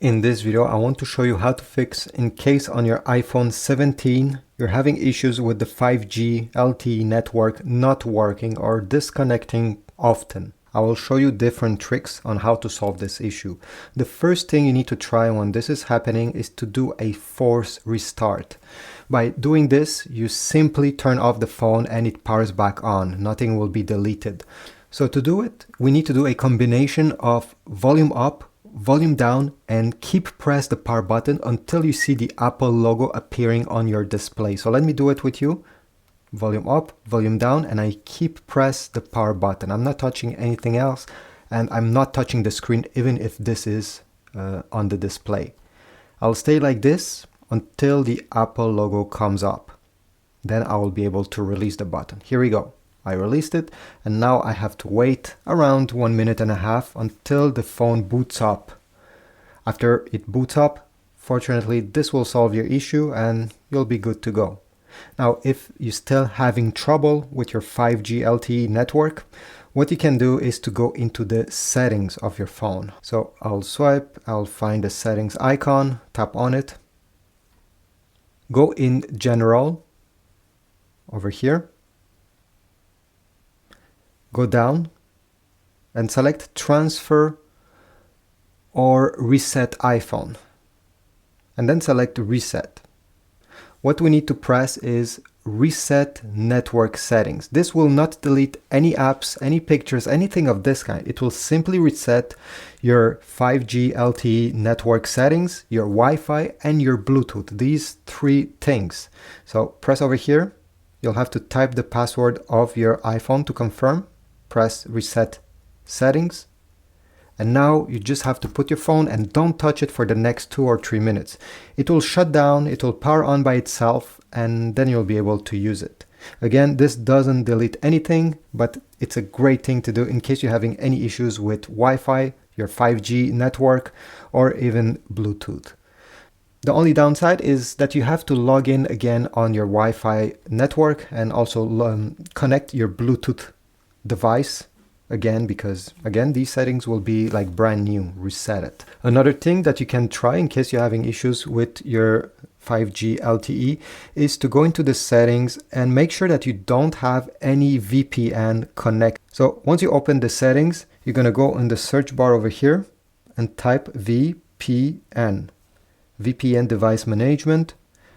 In this video, I want to show you how to fix in case on your iPhone 17 you're having issues with the 5G LTE network not working or disconnecting often. I will show you different tricks on how to solve this issue. The first thing you need to try when this is happening is to do a force restart. By doing this, you simply turn off the phone and it powers back on. Nothing will be deleted. So to do it, we need to do a combination of volume up, volume down, and keep press the power button until you see the Apple logo appearing on your display. So let me do it with you. Volume up, volume down, and I keep press the power button. I'm not touching anything else, and I'm not touching the screen even if this is on the display. I'll stay like this until the Apple logo comes up. Then I will be able to release the button. Here we go. I released it, and now I have to wait around 1.5 minutes until the phone boots up. After it boots up, fortunately this will solve your issue and you'll be good to go. Now, if you're still having trouble with your 5G LTE network, what you can do is to go into the settings of your phone. So I'll swipe, I'll find the settings icon, tap on it, go in General, over here, go down and select Transfer or Reset iPhone, and then select Reset. What we need to press is Reset Network Settings. This will not delete any apps, any pictures, anything of this kind. It will simply reset your 5G LTE network settings, your Wi-Fi, and your Bluetooth. These three things. So press over here. You'll have to type the password of your iPhone to confirm. Press Reset Settings. And now you just have to put your phone and don't touch it for the next 2 or 3 minutes. It will shut down, it will power on by itself, and then you'll be able to use it. Again, this doesn't delete anything, but it's a great thing to do in case you're having any issues with Wi-Fi, your 5G network, or even Bluetooth. The only downside is that you have to log in again on your Wi-Fi network and also connect your Bluetooth device again, because again these settings will be like brand new, reset it. Another thing that you can try in case you're having issues with your 5G LTE is to go into the settings and make sure that you don't have any VPN connect. So once you open the settings, you're going to go in the search bar over here and type VPN device management.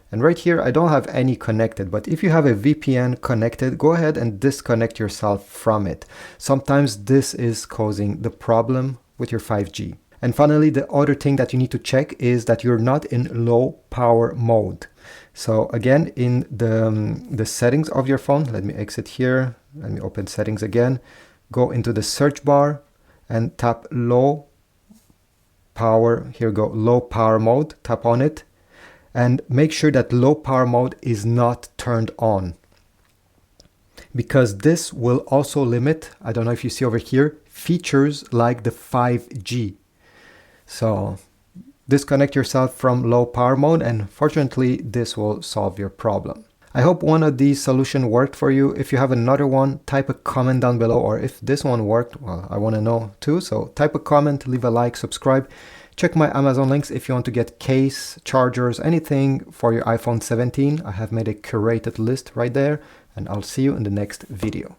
And right here, I don't have any connected, but if you have a VPN connected, go ahead and disconnect yourself from it. Sometimes this is causing the problem with your 5G. And finally, the other thing that you need to check is that you're not in low power mode. So again, in the settings of your phone, let me exit here. Let me open settings again. Go into the search bar and tap low power. Here we go, low power mode. Tap on it. And make sure that low power mode is not turned on, because this will also limit, I don't know if you see over here, features like the 5G. So disconnect yourself from low power mode, and fortunately this will solve your problem. I hope one of these solutions worked for you. If you have another one, type a comment down below, or if this one worked, well, I want to know too. So type a comment, leave a like, subscribe. Check my Amazon links if you want to get case, chargers, anything for your iPhone 17. I have made a curated list right there, and I'll see you in the next video.